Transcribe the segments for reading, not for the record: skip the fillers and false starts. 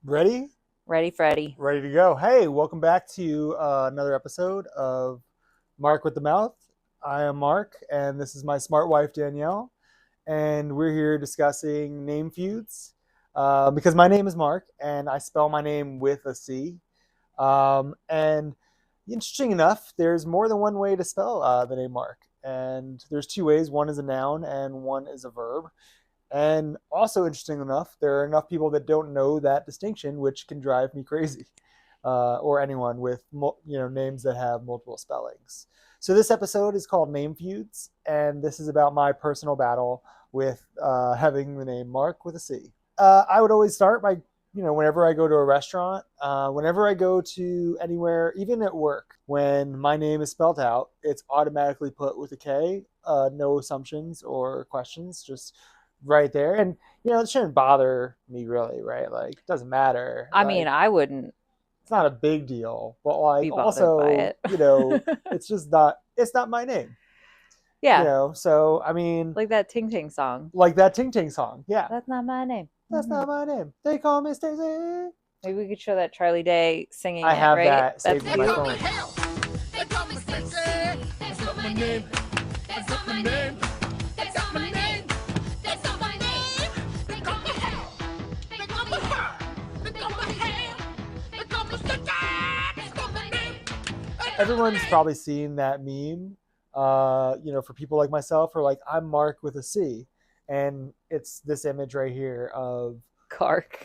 Ready? Ready, Freddy. Ready to go. Hey, welcome back to another episode of Marc with the Mouth. I am Marc, and this is my smart wife, Danielle. And we're here discussing name feuds because my name is Marc, and I spell my name with a C. And interesting enough, there's more than one way to spell the name Marc. And there's two ways. One is a noun, and one is a verb. And also, interesting enough, there are enough people that don't know that distinction, which can drive me crazy, or anyone with names that have multiple spellings. So this episode is called Name Feuds, and this is about my personal battle with having the name Marc with a C. I would always start by, whenever I go to a restaurant, whenever I go to anywhere, even at work, when my name is spelled out, it's automatically put with a K, no assumptions or questions, just right there. And it shouldn't bother me really, right? Like, it doesn't matter. I mean, I wouldn't. It's not a big deal, but like, be bothered also by it. it's not my name. Yeah. So I mean, Like that Ting Tings Song. Like that Ting Tings Song. Yeah. That's not my name. That's not my name. They call me Stacey. Maybe we could show that Charlie Day singing I have right? that saved in my phone. They call me Stacey. That's not my name. That's not my name. That's not my name. That's not my name. They call me hell. They call me fur. They call me hell. They call me Stacey. That's not my name. Everyone's probably seen that meme. For people like myself, or like, I'm Marc with a C, and it's this image right here of Kark.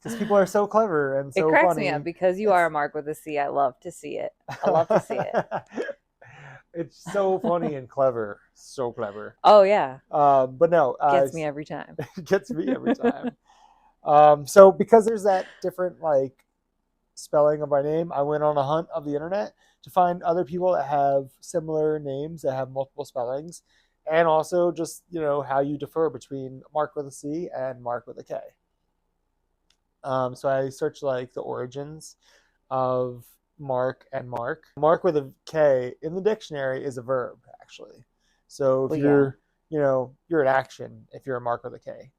Because people are so clever and so It cracks funny. me up because you are a Marc with a C. I love to see it. I love to see it. It's so funny and clever. So clever. Oh, yeah. But no. Gets me every time. It gets me every time. So because there's that different spelling of my name, I went on a hunt of the internet to find other people that have similar names that have multiple spellings, and also just how you differ between Marc with a C and Marc with a K. So I searched the origins of Marc and Marc. Marc with a K in the dictionary is a verb, actually. So if you're an action if you're a Marc with a K.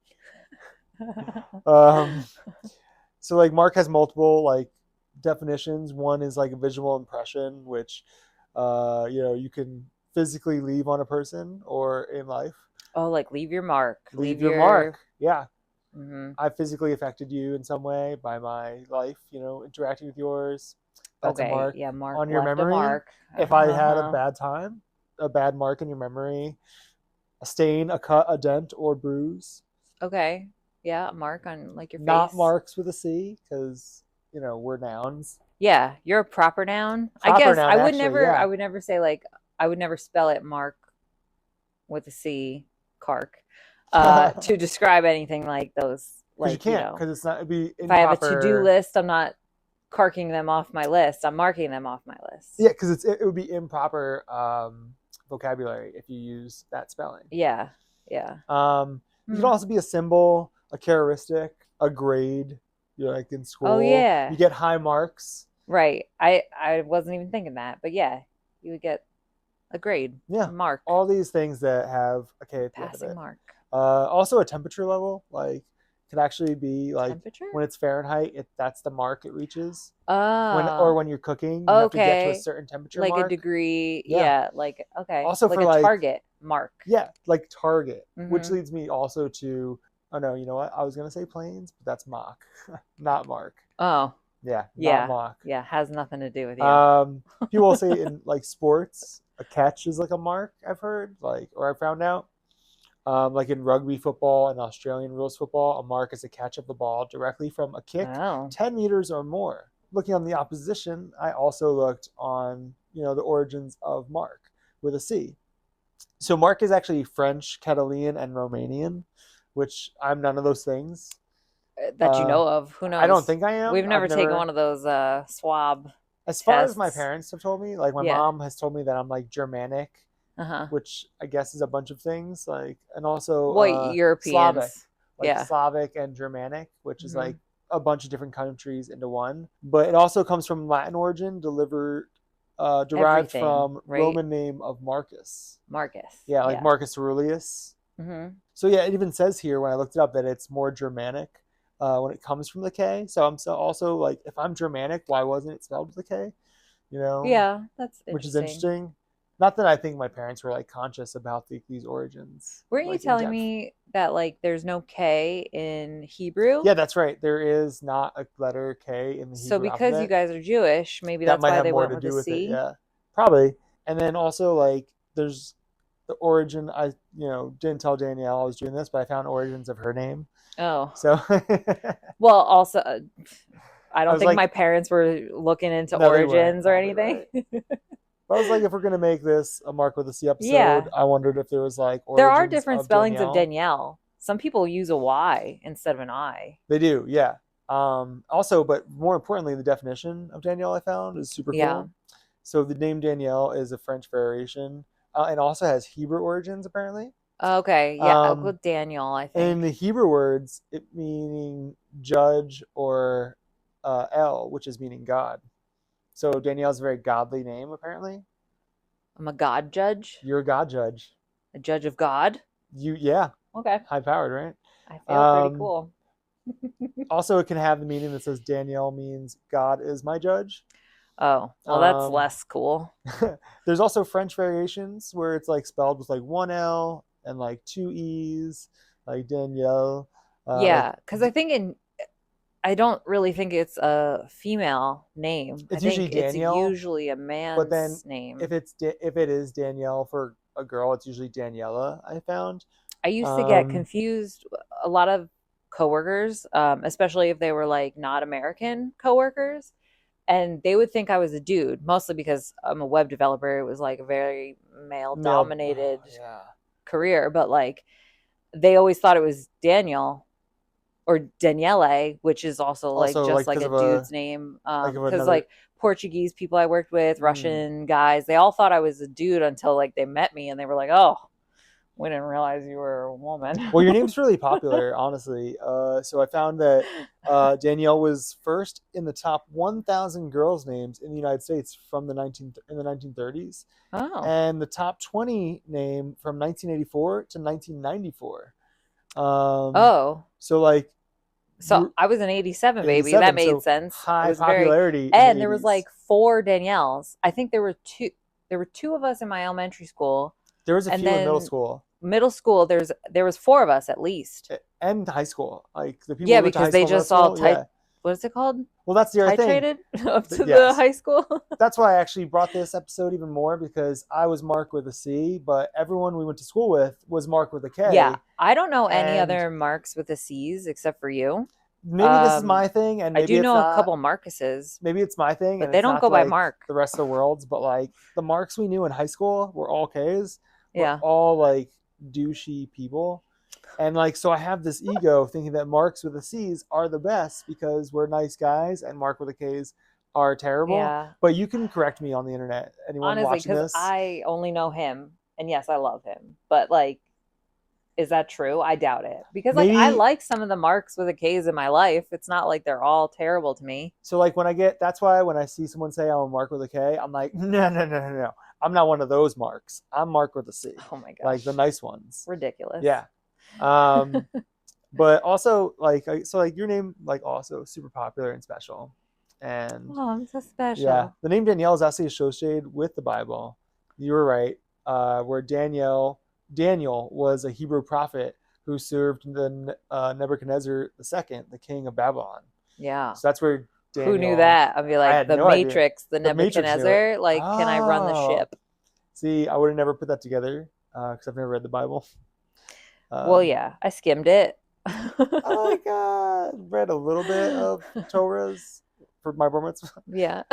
So Marc has multiple definitions. One is a visual impression, which you can physically leave on a person or in life. Oh, leave your mark. Leave your mark. Yeah. Mm-hmm. I physically affected you in some way by my life, interacting with yours. That's okay. a mark Yeah, Marc on your memory. If I had a bad time, a bad mark in your memory, a stain, a cut, a dent, or bruise. Okay. Yeah, a mark on your face. Not marks with a C, because we're nouns. Yeah, you're a proper noun. Proper I guess noun, I would actually, never. yeah. I would never say I would never spell it Marc with a C, Kark, to describe anything like those. You can't, because it's not. It'd be improper. If I have a to-do list, I'm not karking them off my list. I'm marking them off my list. Yeah, because it would be improper vocabulary if you use that spelling. Yeah, yeah. You can also be a symbol, a characteristic, a grade. You're in school. Oh, yeah. You get high marks. Right. I wasn't even thinking that, but yeah, you would get a grade. Yeah. A mark. All these things that have a K at the end of Passing it. mark. Also a temperature level, could actually be temperature? When it's Fahrenheit, that's the mark it reaches. Oh. When you're cooking, you have to get to a certain temperature mark. A degree. Yeah. Okay. Also for a target mark. Yeah, target, Mm-hmm. which leads me also to, oh no, you know what? I was going to say planes, but that's Mach, not Marc. Oh. Yeah. Yeah. Not Mach. Yeah. Has nothing to do with you. People will say in sports, a catch is a mark, I've heard, or I found out. In rugby football and Australian rules football, a mark is a catch of the ball directly from a kick 10 meters or more. Looking on the opposition, I also looked on, the origins of Marc with a C. So Marc is actually French, Catalan, and Romanian, which I'm none of those things. That you know of. Who knows? I don't think I am. We've never taken one of those swab As far tests. as my parents have told me, my mom has told me that I'm Germanic. Which I guess is a bunch of things, and also Europeans, Slavic, Slavic and Germanic, which is a bunch of different countries into one. But it also comes from Latin origin, derived from Roman name of Marcus. Yeah, Marcus Aurelius. Mm-hmm. So yeah, it even says here when I looked it up that it's more Germanic when it comes from the K. So I'm also like, if I'm Germanic, why wasn't it spelled with a K? You know? Yeah, that's Which is interesting. interesting. Not that I think my parents were like conscious about these origins. Weren't you like, in telling depth. me that like there's no K in Hebrew? Yeah, that's right. There is not a letter K in the So Hebrew because you alphabet. guys are Jewish, maybe That that's might why have they more went to with do a with it. C. Yeah, probably. And then also like there's the origin. I didn't tell Danielle I was doing this, but I found origins of her name. Oh, So well, also, I I don't was think my like, parents were looking into no, they weren't origins or probably anything. right. But I was like, if we're gonna make this a Mark with a C episode, Yeah, I wondered if there was like there are origins different of spellings of Danielle. Danielle. Some people use a Y instead of an I. They do, yeah. Also, but more importantly, the definition of Danielle I found is super Yeah. cool. So the name Danielle is a French variation, and also has Hebrew origins apparently. Okay, yeah, I'll go Um, Daniel, I in think. the Hebrew words, it meaning judge or El, which is meaning God. So Danielle's a very godly name apparently. I'm a God judge, You're a God judge. a judge of God. Yeah, Okay, high powered, right? I feel pretty Um, cool. Also, it can have the meaning that says Danielle means God is my judge. Oh, well, that's Um, less cool. there's also French variations where it's like spelled with like one L and like two E's, like Danielle. Yeah, because I don't really think it's a female name. I It's usually think it's Danielle, usually a but then man's name. if it is Danielle for a girl, it's usually Daniela. I found. I used to get Um, confused. A lot of coworkers, especially if they were like not American coworkers, and they would think I was a dude, mostly because I'm a web developer. It was like a very male Male, dominated yeah. career, but like they always thought it was Daniel or Daniele, which is also like Also, just like like because a of a dude's name. like of Because another. like Portuguese people I worked with, Mm. Russian guys, they all thought I was a dude until like they met me and they were like, "Oh, we didn't realize you were a woman." Well, your name's really popular, honestly. So I found that Danielle was first in the top 1,000 girls' names in the United States from the 1930s, Oh, and the top 20 name from 1984 to 1994. Um, oh. so like So you I was an 87 baby. That 87, made so sense. It high was very, popularity in the and there was 80s. like 4 Danielles. I think there were two. There were two of us in my elementary school, There was a and few in middle then school middle school. There was 4 of us at least. and high school. Like the people Yeah, who went to high because they school, middle just all school, yeah. what is it called? Well, that's the other thing. Titrated up to the Yes. high school. That's why I actually brought this episode even more because I was Mark with a C, but everyone we went to school with was Mark with a K. Yeah, I don't know any And other Marks with the C's except for you. maybe this is my thing, and I maybe do it's know a not. couple Marcuses, Maybe it's my thing, but and they it's don't not go by like Mark. the rest of the world's. But like the Marks we knew in high school were all K's. Were Yeah. all like douchey people. And like, so I have this ego thinking that Marks with the C's are the best because we're nice guys, and Mark with the K's are terrible. Yeah. But you can correct me on the internet. Anyone Honestly, watching because this? I only know him, and yes, I love him, but like, is that true? I doubt it. Because like I Maybe. like some of the Marks with a K's in my life. It's not like they're all terrible to me. So like that's why when I see someone say I'm a Mark with a K, I'm like, no. I'm not one of those Marks. I'm Mark with a C. Oh my gosh. Like the nice ones. Ridiculous. Yeah. But also like so like your name like also super popular and special. And Oh, I'm so special. yeah, the name Danielle is actually associated with the Bible. You were right. Where Daniel was a Hebrew prophet who served the Nebuchadnezzar II, the king of Babylon. Yeah. So that's where Daniel. Who knew that? I'd be I like, had the no idea. Matrix, the The Matrix knew Nebuchadnezzar. it. Like, can I run the Oh. ship? See, I would have never put that together because I've never read the Bible. Well, yeah, I skimmed it. Oh my God, read a little bit of Torah's for my bar mitzvah. Yeah.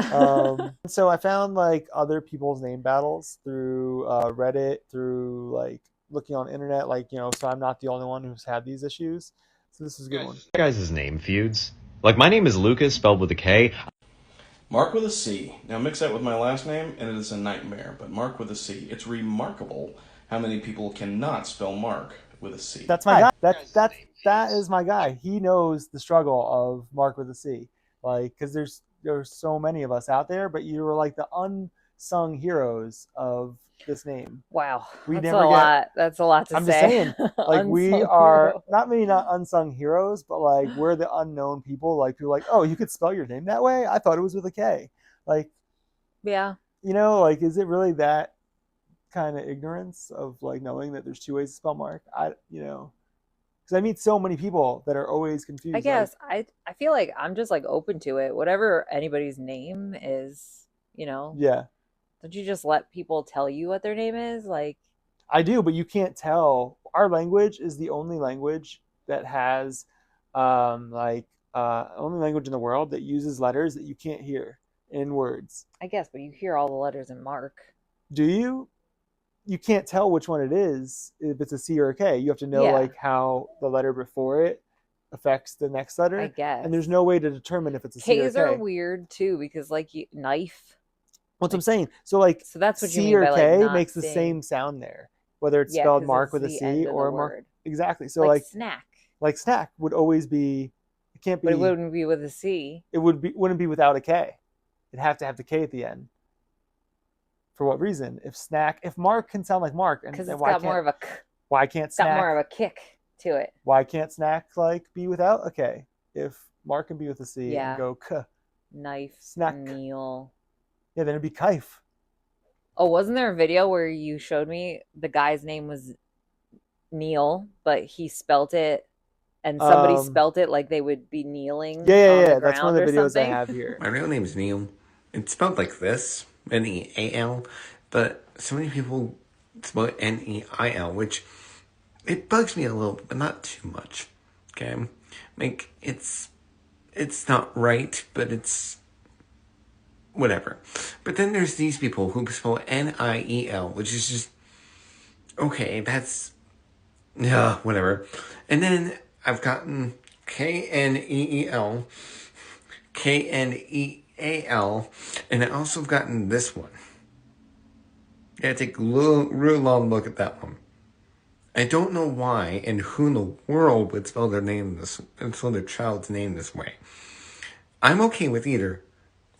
So I found like other people's name battles through Reddit, through like looking on the internet, like so I'm not the only one who's had these issues. So this is a good one. Guys' name Feuds. Like my name is Lucas, spelled with a K. Mark with a C. Now mix that with my last name, and it is a nightmare. But Mark with a C. It's remarkable how many people cannot spell Mark with a C. That's my guy. That is my guy. He knows the struggle of Mark with a C. Like, because there's so many of us out there, but you were like the unsung heroes of this name. Wow, We that's never a get- lot. That's a lot to I'm say. just saying, like we Unsung are hero. not maybe not unsung heroes, but like we're the unknown people. Like people are like, oh, you could spell your name that way? I thought it was with a K. Like, Yeah. you know, like is it really that kind of ignorance of like knowing that there's two ways to spell Mark? Because I meet so many people that are always confused. I guess I feel like I'm just like open to it. Whatever anybody's name is, Yeah, don't you just let people tell you what their name is? Like, I do, but you can't tell. Our language is the only language that has, only language in the world that uses letters that you can't hear in words. I guess, but you hear all the letters in Mark. Do you? You can't tell which one it is if it's a C or a K. You have to know Yeah. like how the letter before it affects the next letter. I guess. And there's no way to determine if it's a C or a K's K. are weird too because like knife. That's what I'm saying. So like So that's what you C mean or by, like, K not makes the seeing- same sound there, whether it's Yeah, spelled 'cause Mark it's with a the C end of or the Mark. word. Exactly. So like like snack, snack would always be. It can't be. but it wouldn't be with a C. It wouldn't be without a K. It'd have to have the K at the end. For what reason? If Mark can sound like Mark, and Because then it's got more of a why can't it's got snack? more of a kick to it. Why can't snack like be without a K? If Mark can be with a C Yeah. and go K, Knife, Snack. Neal. yeah, then it'd be Kaif. Oh, wasn't there a video where you showed me the guy's name was Neal, but he spelt it and somebody spelt it like they would be kneeling on the Yeah. That's one of the ground or videos I something? have here. My real name is Neal. It's spelled like this, Neal, but so many people spell it Neil, which it bugs me a little, but not too much. Okay, like it's not right, but it's whatever. But then there's these people who spell Niel, which is just okay. That's whatever. And then I've gotten Kneel, Kneal, and I also have gotten this one. Yeah, take a real long look at that one. I don't know why and who in the world would spell their child's name this way. I'm okay with either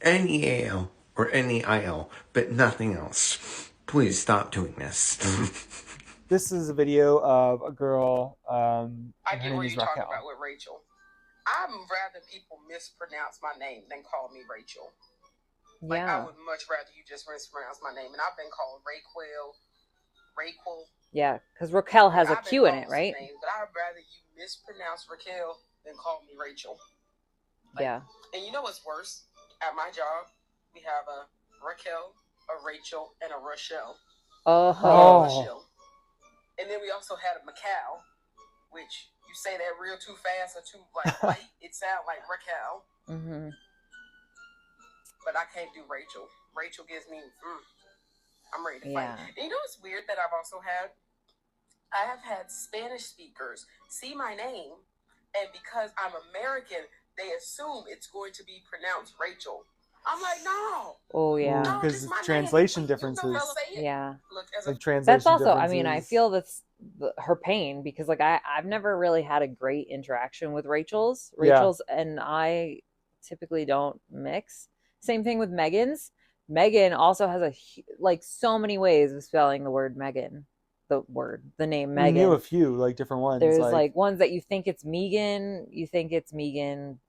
Neal or Neil, but nothing else. Please stop doing this. This is a video of a girl. I Her get name what is you're talking Raquel. about with Rachel. I'd rather people mispronounce my name than call me Rachel. Like, I Yeah. would much rather you just mispronounce my name. And I've been called Raquel. Yeah, because Raquel has a I've been Q in called it, some right? names, but I'd rather you mispronounce Raquel than call me Rachel. Yeah. And you know what's worse? At my job, we have a Raquel, a Rachel, and a Rochelle. Oh. Rochelle. And then we also had a Macau, which you say that real too fast or too light, it sounds like Raquel. Mm-hmm. But I can't do Rachel. Rachel gives me, I'm ready to Yeah. fight. And you know what's weird that I have had Spanish speakers see my name, and because I'm American, they assume it's going to be pronounced Rachel. I'm like, no. Oh yeah. No, Because this is my name. translation Wait, you know differences. how to say it? Yeah. Look, as Like a translation That's also, I mean, I differences. feel that's her pain because like I've never really had a great interaction with Rachel's. Yeah. Rachel's and I typically don't mix. Same thing with Megan's. Megan also has like so many ways of spelling the word Megan. The name We Megan. knew a few like different ones. There's like ones that you think it's Megan,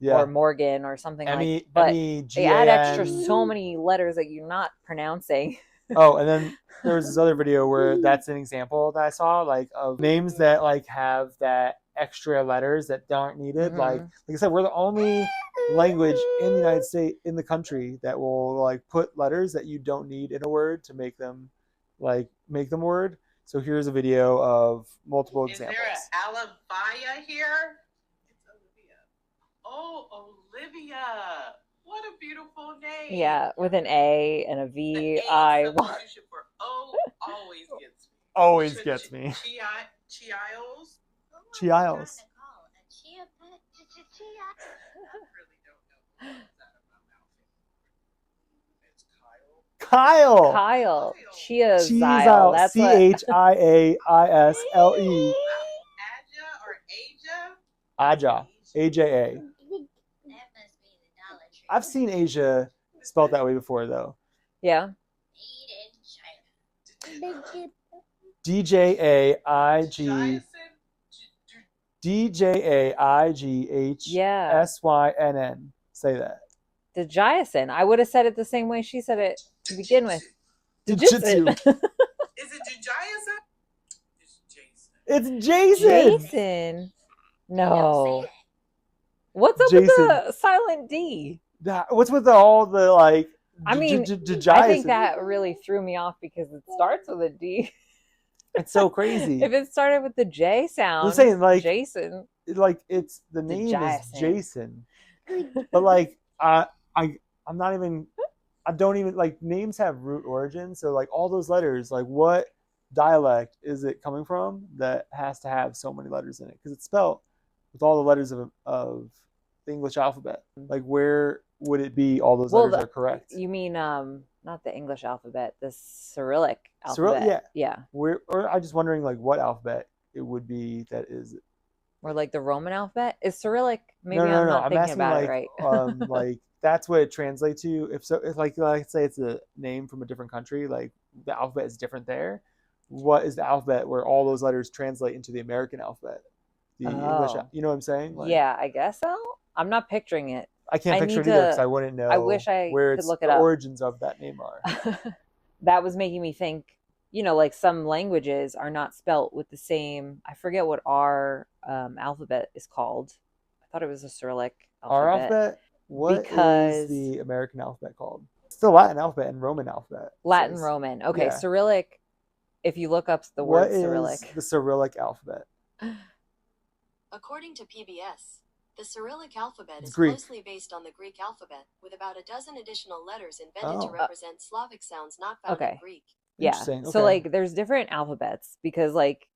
Yeah. or Morgan or something Emmy, like. But Emmy, they add extra G-A-N. so many letters that you're not pronouncing. Oh, and then there was this other video where that's an example that I saw, like of names that like have that extra letters that aren't needed. Mhm. Like I said, we're the only language in the United States, in the country, that will like put letters that you don't need in a word to make them word. So here's a video of multiple Is examples. there an Aleviyah here? It's Olivia. Oh, Olivia. What a beautiful name. Yeah, with an A and a V. The A I substitution for O always gets me. Always gets me. Chiles. Chiles. I really don't know what comes out of my mouth anymore. It's Kyle. Kyle. Kyle. Chiazile. Cheezile. That's what. Chiaisle. Aja or Aja? Aja. AJA. I've seen Asia spelled that way before, though. Yeah. DJAIG Yeah. DJAIGHSYNN. Say that. Dejayson. I would have said it the same way she said it to begin with. Jujitsu. Is it Jujayason? It's Jason. It's Jason. Jason. No. What's up Jason. with the silent D? What's with all the like? I mean, I Jason? think that really threw me off because it starts with a D. It's so crazy. If it started with the J sound, I'm saying like Jason. Like it's the name is Jason, but like I'm not even. I don't even like names have root origin. So like all those letters, like what dialect is it coming from that has to have so many letters in it? Because it's spelled with all the letters of the English alphabet. Like where would it be all those letters are correct? You mean not the English alphabet, the Cyrillic alphabet? Yeah. Or I'm just wondering like what alphabet it would be that is. Or like the Roman alphabet? Is Cyrillic? Maybe No. I'm not I'm thinking asking about like, it right. like that's what it translates to. If so, if like let's say it's a name from a different country, like the alphabet is different there. What is the alphabet where all those letters translate into the American alphabet? The English, you know what I'm saying? Like, yeah, I guess so. I'm not picturing it. I can't picture it either because I wouldn't know. I wish I where could look it the up. origins of that name are. That was making me think, you know, like some languages are not spelt with the same. I forget what our alphabet is called. I thought it was a Cyrillic alphabet. Our alphabet? What is the American alphabet called? It's the Latin alphabet and Roman alphabet. Latin, Roman. Okay, yeah. Cyrillic. If you look up the word Cyrillic. What is the Cyrillic alphabet? According to PBS, the Cyrillic alphabet is closely based on the Greek alphabet, with about a dozen additional letters invented to represent Slavic sounds not found in Greek. Yeah. Okay. So like there's different alphabets because like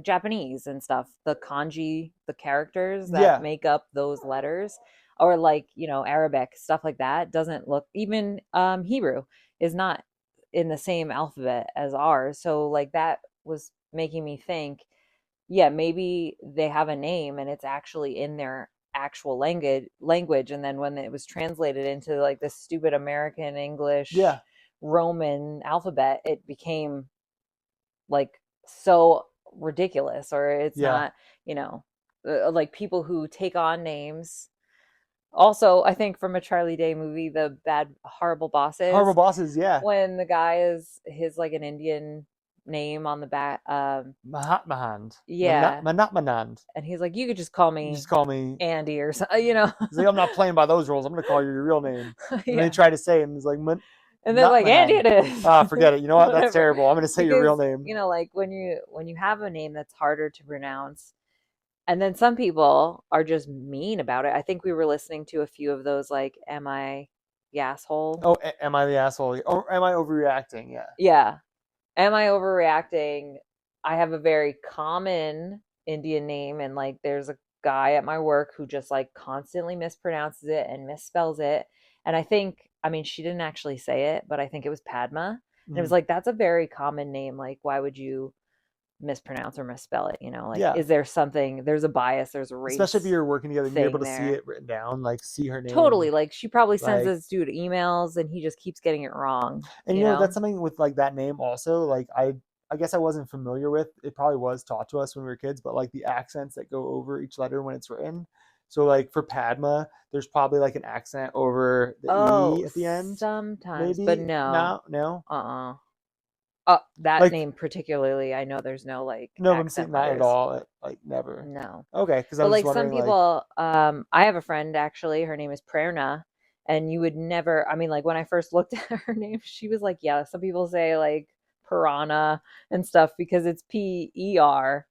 Japanese and stuff, the kanji, the characters that make up those letters, or like, you know, Arabic, stuff like that doesn't look, even Hebrew is not in the same alphabet as ours. So like that was making me think, yeah, maybe they have a name and it's actually in their actual language. And then when it was translated into like this stupid American English Roman alphabet, it became like so ridiculous, or it's not, you know, like people who take on names. Also, I think from a Charlie Day movie, the bad, horrible bosses. Horrible bosses, yeah. When the guy is like an Indian name on the back. Mahatmahand. Yeah. Manatmanand. And he's like, you could just call me Andy or something, you know. He's like, I'm not playing by those rules. I'm going to call you your real name. And they try to say it, and he's like, and then like Andy it is. Forget it. You know what? That's terrible. I'm going to say your real name. You know, like when you have a name that's harder to pronounce, and then some people are just mean about it. I think we were listening to a few of those, like, am I the asshole? Oh, am I the asshole? Or am I overreacting? Yeah. Yeah. Am I overreacting? I have a very common Indian name, and like there's a guy at my work who just like constantly mispronounces it and misspells it. And I think, I mean, she didn't actually say it, but I think it was Padma. And it was like, that's a very common name. Like, why would you mispronounce or misspell it? You know, like, is there something, there's a bias, there's a race. Especially if you're working together and you're able to see it written down, like see her name. Totally. Like she probably sends this dude emails and he just keeps getting it wrong. And you know, that's something with like that name also, like I guess I wasn't familiar with, it probably was taught to us when we were kids, but like the accents that go over each letter when it's written. So like for Padma, there's probably like an accent over the E at the end. Sometimes, maybe? But no. That like, name particularly, I know there's no like. No, I'm saying not at all. Like never. No. Okay, because like some people, I have a friend actually. Her name is Prenana, and you would never. I mean, like when I first looked at her name, she was like, yeah. Some people say like piranha and stuff because it's P-E-R.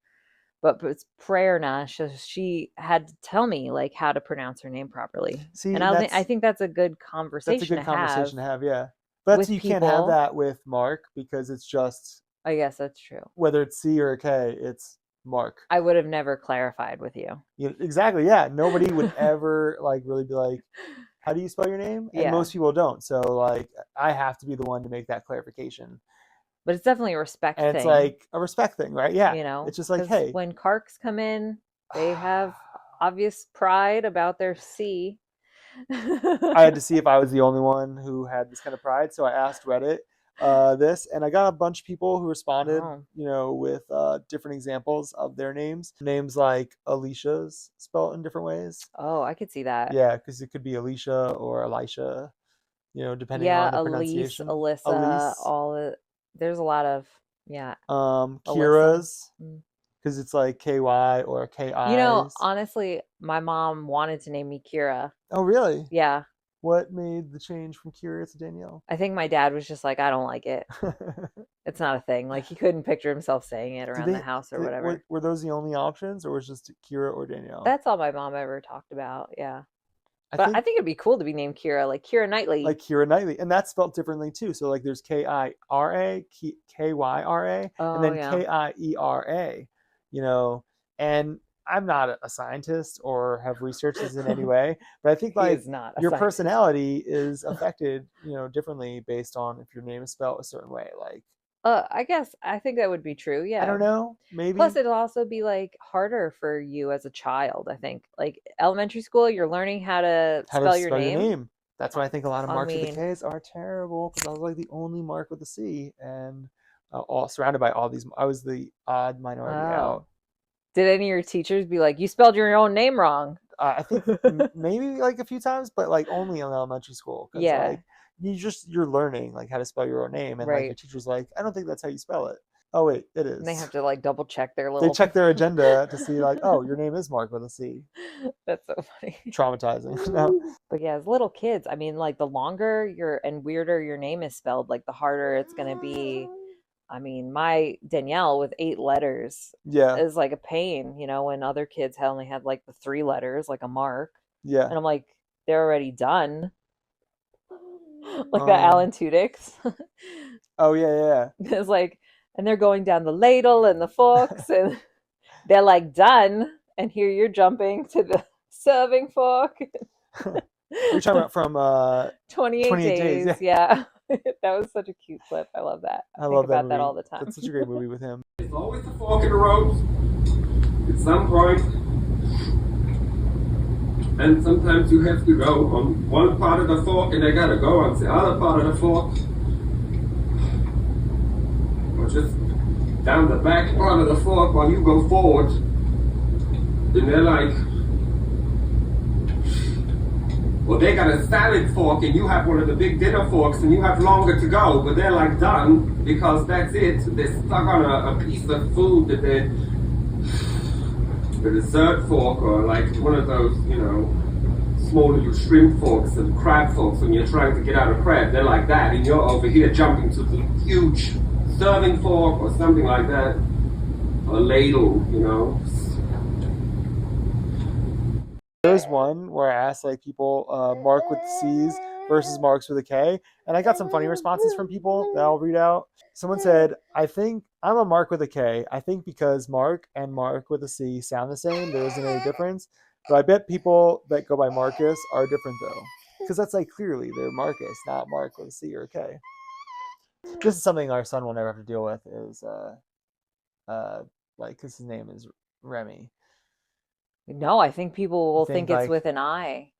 But it's Prenana. She had to tell me like how to pronounce her name properly. See, and I think that's a good conversation. That's a good conversation to have, yeah. But you can't have that with Mark because it's just. I guess that's true. Whether it's C or a K, it's Mark. I would have never clarified with you. Exactly, yeah. Nobody would ever like really be like, "How do you spell your name?" And most people don't. So like, I have to be the one to make that clarification. But it's definitely a respect thing. It's like a respect thing, right? Yeah. You know, it's just like, hey. When Karks come in, they have obvious pride about their C. I had to see if I was the only one who had this kind of pride. So I asked Reddit, this, and I got a bunch of people who responded, Oh. with different examples of their names. Names like Alicia's spelled in different ways. Oh, I could see that. Yeah, because it could be Alicia or Elisha, depending Yeah, on the Elise, pronunciation. Alyssa, there's a lot of, yeah, Alyssa. Kira's, Mm. because it's like KY or KI's. Honestly, my mom wanted to name me Kira. Oh, really? Yeah. What made the change from Kira to Danielle? I think my dad was just like, I don't like it. It's not a thing. Like, he couldn't picture himself saying it around the house or whatever. Were those the only options, or was it just Kira or Danielle? That's all my mom ever talked about, yeah. But I think it'd be cool to be named Kira, like Kira Knightley. Like Kira Knightley. And that's spelled differently, too. So, like, there's K-I-R-A, K-Y-R-A, and then K-I-E-R-A, and I'm not a scientist or have researched this in any way, but I think like your personality is affected, differently based on if your name is spelled a certain way. Like, I think that would be true. Yeah. I don't know. Maybe. Plus, it'll also be like harder for you as a child. I think, like elementary school, you're learning how to spell your name. That's why I think a lot of Marks with the K's are terrible, because I was like the only Mark with a C, and all surrounded by all these. I was the odd minority out. Did any of your teachers be like, you spelled your own name wrong? I think maybe like a few times, but like only in elementary school. Yeah. Like, you're learning like how to spell your own name, and like your teacher's like, I don't think that's how you spell it. Oh wait, it is. And they have to like double check their little. They check their agenda to see like, oh, your name is Mark with a C. That's so funny. Traumatizing. No. But yeah, as little kids, I mean, like the longer and weirder your name is spelled, like the harder it's gonna be. I mean, my Danielle with 8 letters is like a pain, when other kids only had like the 3 letters, like a Mark. Yeah. And I'm like, they're already done. Like the Alan Tudyks. Oh, yeah. It's like, and they're going down the ladle and the forks, and they're like done. And here you're jumping to the serving fork. You're talking about from 28 days. Yeah. That was such a cute clip. I love that. I think about that all the time. That's such a great movie with him. There's always a fork in the road at some point. And sometimes you have to go on one part of the fork and they gotta go on the other part of the fork. Or just down the back part of the fork while you go forward. And they're like, well, they got a salad fork and you have one of the big dinner forks and you have longer to go, but they're like done because that's it. They're stuck on a piece of food that they're the dessert fork, or like one of those, small little shrimp forks and crab forks when you're trying to get out a crab. They're like that, and you're over here jumping to the huge serving fork or something like that. A ladle, There's one where I asked like people Mark with C's versus Marks with a K, and I got some funny responses from people that I'll read out. Someone said, I think I'm a Mark with a K. I think because Mark and Mark with a C sound the same, there isn't any difference. But I bet people that go by Marcus are different though, because that's like clearly they're Marcus, not Mark with a C or a K. This is something our son will never have to deal with, is because his name is Remy. No, I think people will think it's with an I.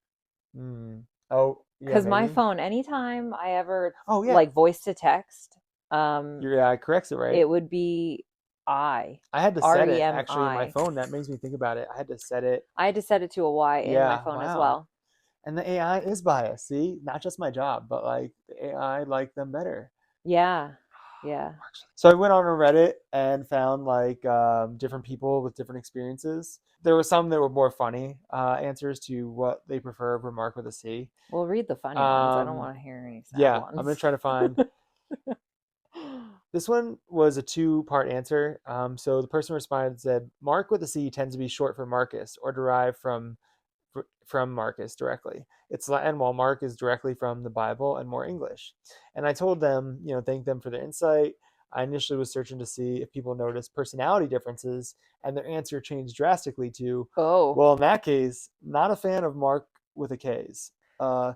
Oh, yeah. Because my phone, anytime I ever like voice to text, it corrects it, right? It would be I. I had to set it actually in my phone. That makes me think about it. I had to set it. I had to set it to a Y in my phone as well. And the AI is biased. See, not just my job, but like the AI like them better. Yeah. Yeah. So I went on Reddit and found like different people with different experiences. There were some that were more funny answers to what they prefer over Mark with a C. Well, read the funny ones. I don't want to hear any sad ones. I'm going to try to find. This one was a 2-part answer. So the person responded and said, Mark with a C tends to be short for Marcus or derived from Marcus directly. It's Latin, while Mark is directly from the Bible and more English. And I told them, thank them for their insight. I initially was searching to see if people noticed personality differences, and their answer changed drastically to, well, in that case, not a fan of Mark with a K's. Kind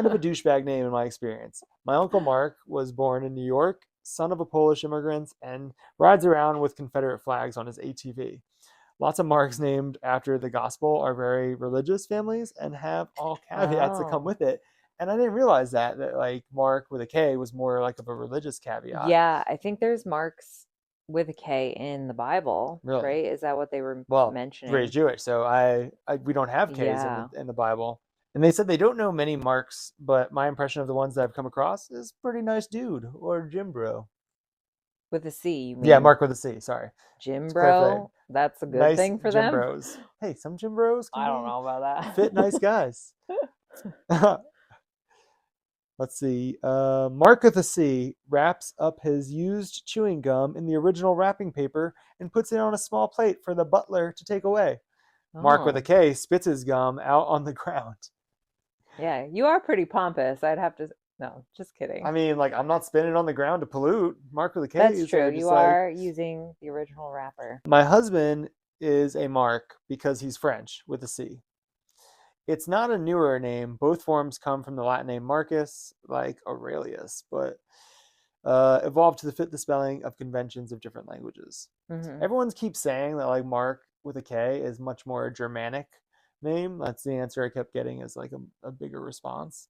of a douchebag name in my experience. My uncle Mark was born in New York, son of a Polish immigrant, and rides around with Confederate flags on his ATV. Lots of Marks named after the gospel are very religious families and have all caveats that come with it. And I didn't realize that like Mark with a K was more like of a religious caveat. Yeah, I think there's Marks with a K in the Bible, Really? right? Is that what they were Well, mentioning? raised Jewish, so we don't have Ks Yeah. in the Bible. And they said they don't know many Marks, but my impression of the ones that I've come across is pretty nice dude or Jim Bro. With a C, you mean? Yeah, Mark with a C. Sorry, Jim to clarify. Bro. That's a good Nice thing for Jim them. Bros. Hey, some Jim Bros can I don't know about that. fit nice guys. Let's see. Mark with a C wraps up his used chewing gum in the original wrapping paper and puts it on a small plate for the butler to take away. Mark with a K spits his gum out on the ground. Yeah, you are pretty pompous. I'd have to. No, just kidding. I mean, like, I'm not spinning on the ground to pollute. Mark with a K. That's true. You are using the original wrapper. My husband is a Mark because he's French with a C. It's not a newer name. Both forms come from the Latin name Marcus, like Aurelius, but evolved to fit the spelling of conventions of different languages. Mm-hmm. Everyone keeps saying that like Mark with a K is much more a Germanic name. That's the answer I kept getting as like a bigger response.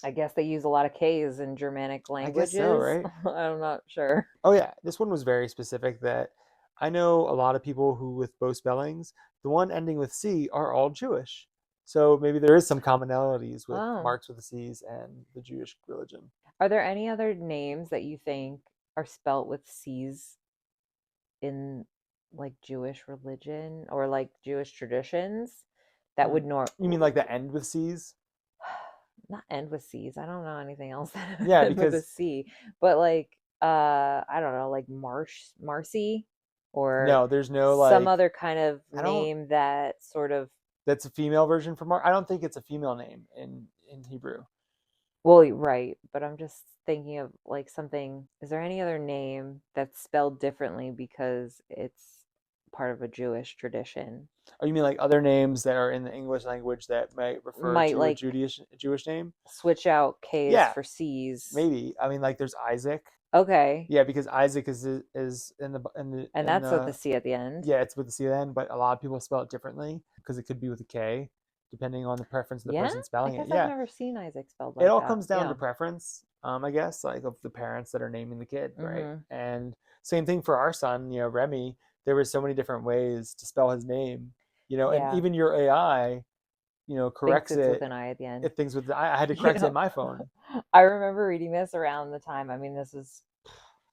I guess they use a lot of K's in Germanic languages. I guess so, right? I'm not sure. Oh yeah, this one was very specific that I know a lot of people who with both spellings, the one ending with C are all Jewish. So maybe there is some commonalities with Marks with the C's and the Jewish religion. Are there any other names that you think are spelt with C's in like Jewish religion or like Jewish traditions that would You mean like the end with C's? Not end with C's. I don't know anything else that end with a C. But like I don't know, like Marcy or no, there's no like some other kind of name that sort of that's a female version for Mark. I don't think it's a female name in Hebrew. Well, right, but I'm just thinking of like something. Is there any other name that's spelled differently because it's part of a Jewish tradition? Oh, you mean like other names that are in the English language that might refer to like a Jewish name? Switch out K's for C's. Maybe. I mean, like there's Isaac. Okay. Yeah, because Isaac is in the and that's with the C at the end. Yeah, it's with the C at the end, but a lot of people spell it differently because it could be with a K, depending on the preference of the person spelling it. I've never seen Isaac spelled like that. It all comes down to preference, I guess, like of the parents that are naming the kid, right? And same thing for our son, Remy. There were so many different ways to spell his name, and even your AI, corrects it with an I at the end. It thinks with the I had to correct it in my phone. I remember reading this around the time. I mean, this is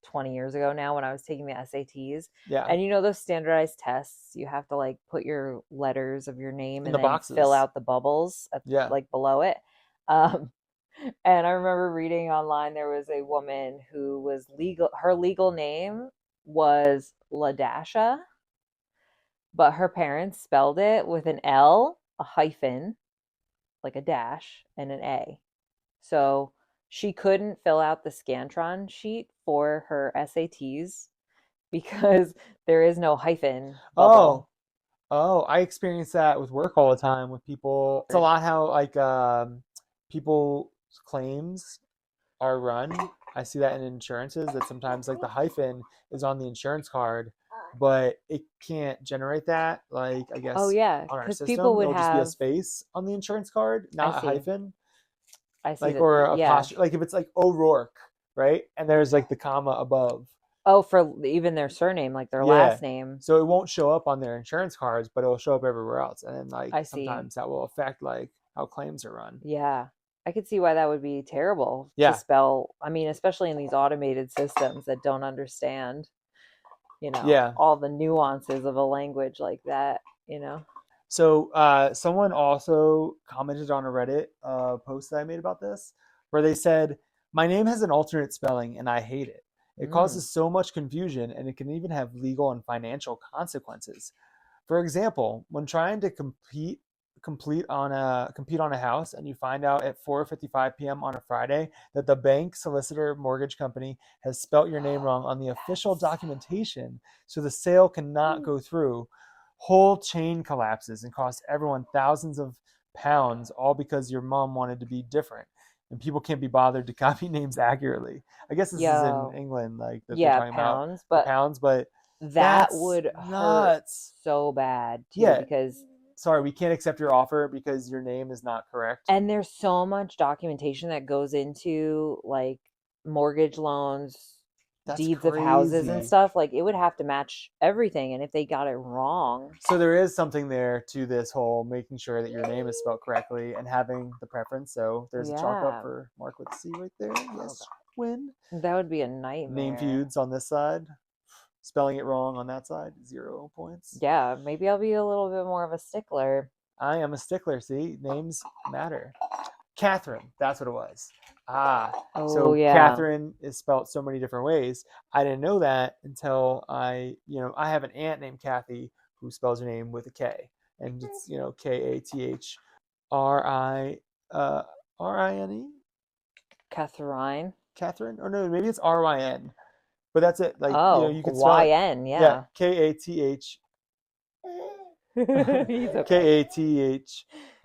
20 years ago now when I was taking the SATs. Yeah. And those standardized tests, you have to like put your letters of your name in and the then boxes. Fill out the bubbles like below it. And I remember reading online there was a woman who was her legal name was Ladasha, but her parents spelled it with an L, a hyphen, like a dash, and an A. So she couldn't fill out the Scantron sheet for her SATs because there is no hyphen bubble. Oh, I experience that with work all the time with people. It's a lot how like people's claims are run. I see that in insurances that sometimes like the hyphen is on the insurance card, but it can't generate that. Like I guess on our system, people would it'll just be a space on the insurance card, not a hyphen. I see. Like or a posture. Like if it's like O'Rourke, right? And there's like the comma above. Oh, for even their surname, like their last name. So it won't show up on their insurance cards, but it'll show up everywhere else. And then like sometimes that will affect like how claims are run. Yeah. I could see why that would be terrible to spell. I mean, especially in these automated systems that don't understand, all the nuances of a language like that, So someone also commented on a Reddit post that I made about this, where they said, "My name has an alternate spelling and I hate it. It causes so much confusion and it can even have legal and financial consequences. For example, when trying to compete on a house and you find out at 4:55 p.m. on a Friday that the bank, solicitor, mortgage company has spelt your name wrong on the official documentation, so the sale cannot go through, whole chain collapses and costs everyone thousands of pounds, all because your mom wanted to be different. And people can't be bothered to copy names accurately." I guess this is in England, like that they're talking about pounds, but that would hurt so bad too, because sorry, we can't accept your offer because your name is not correct. And there's so much documentation that goes into like mortgage loans, deeds of houses and stuff. Like it would have to match everything. And if they got it wrong. So there is something there to this whole making sure that your name is spelled correctly and having the preference. So there's a chalk up for Mark with a C right there. Yes, win. That would be a nightmare. Name Feuds on this side. Spelling it wrong on that side, 0 points. Yeah, maybe I'll be a little bit more of a stickler. I am a stickler, see? Names matter. Catherine, that's what it was. So Catherine is spelled so many different ways. I didn't know that until I have an aunt named Kathy who spells her name with a K. And it's, Kathrine. Catherine? Or no, maybe it's Ryn. But that's it. Like, you can spell YN, yeah. Kath.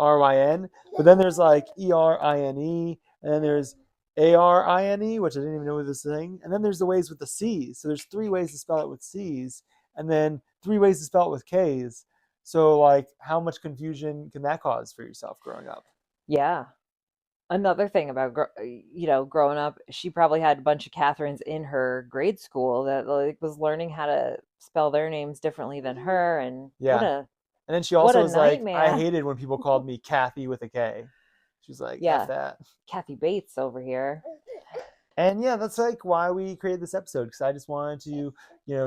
Kathryn. But then there's like Erine, and then there's Arine, which I didn't even know was this thing. And then there's the ways with the C's. So there's 3 ways to spell it with C's, and then 3 ways to spell it with K's. So like, how much confusion can that cause for yourself growing up? Yeah. Another thing about growing up, she probably had a bunch of Catherines in her grade school that like was learning how to spell their names differently than her, and and then she also was like, I hated when people called me Kathy with a K. She's like, F that. Kathy Bates over here. And yeah, that's like why we created this episode, because I just wanted to,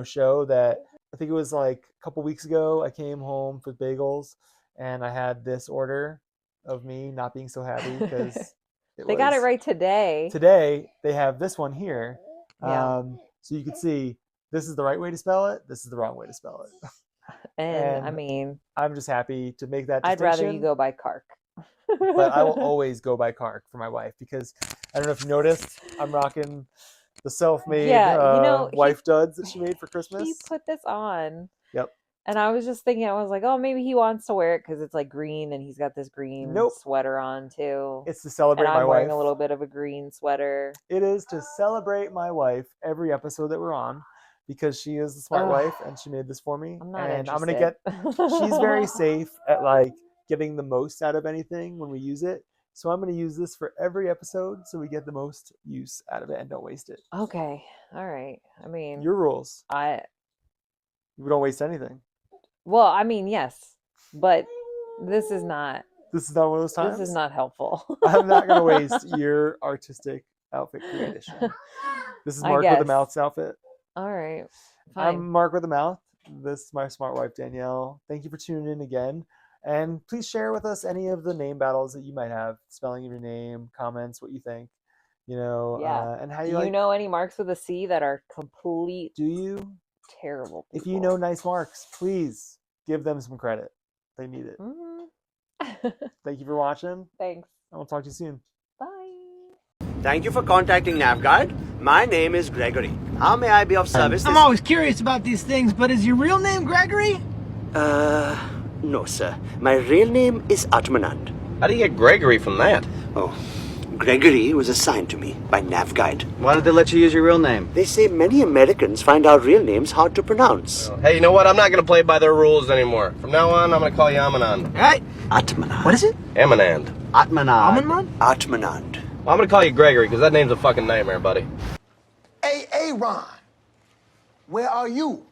show that. I think it was like a couple weeks ago, I came home for bagels and I had this order of me not being so happy because they got it right today. Today they have this one here. Yeah. So you can see this is the right way to spell it. This is the wrong way to spell it. And I mean, I'm just happy to make that distinction. I'd rather you go by Kark. But I will always go by Kark for my wife, because I don't know if you noticed, I'm rocking the self-made wife duds that she made for Christmas. He put this on. Yep. And I was just thinking, I was like, oh, maybe he wants to wear it because it's like green and he's got this green sweater on too. It's to celebrate my wife. I'm wearing a little bit of a green sweater. It is to celebrate my wife every episode that we're on, because she is the smart wife and she made this for me. I'm not interested. I'm going to get, she's very safe at like getting the most out of anything when we use it. So I'm going to use this for every episode so we get the most use out of it and don't waste it. Okay. All right. I mean, your rules. We don't waste anything. Well, I mean, yes, but this is not one of those times. This is not helpful. I'm not going to waste your artistic outfit creation. This is Mark with the Mouth's outfit. All right. Fine. I'm Mark with the Mouth. This is my smart wife, Danielle. Thank you for tuning in again. And please share with us any of the name battles that you might have, spelling of your name, comments, what you think, and how you know any marks with a C that are complete. Do you? Terrible people. If you know nice marks, please give them some credit. They need it. Mm-hmm. Thank you for watching. Thanks. I will talk to you soon. Bye. Thank you for contacting NavGuide. My name is Gregory. How may I be of service? I'm always curious about these things, but is your real name Gregory? No, sir. My real name is Atmanand. How do you get Gregory from that? Oh, Gregory was assigned to me by NavGuide. Why don't they let you use your real name? They say many Americans find our real names hard to pronounce. Oh, hey, you know what? I'm not going to play by their rules anymore. From now on, I'm going to call you Amanand. Hey! Atmanand. What is it? Amanand. Atmanand. Atmanand. Well, I'm going to call you Gregory, because that name's a fucking nightmare, buddy. Ron, where are you?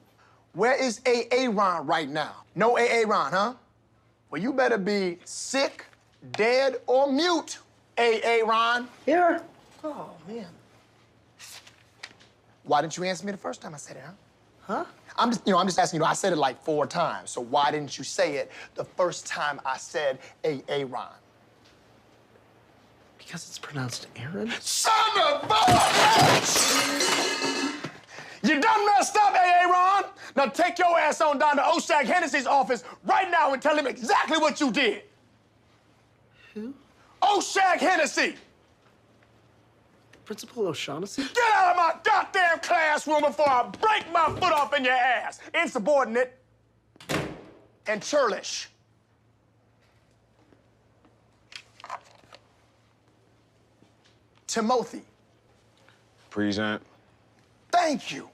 Where is Ron right now? No Ron, huh? Well, you better be sick, dead, or mute, Ron. Here. Oh, man. Why didn't you answer me the first time I said it, huh? I'm just asking you. I said it like 4 times. So why didn't you say it the first time I said Ron? Because it's pronounced Aaron? Son of a bitch! You done messed up, Ron. Now take your ass on down to Oshag Hennessy's office right now and tell him exactly what you did. Who? Oshag Hennessy. Principal O'Shaughnessy? Get out of my goddamn classroom before I break my foot off in your ass. Insubordinate and churlish. Timothy. Present. Thank you.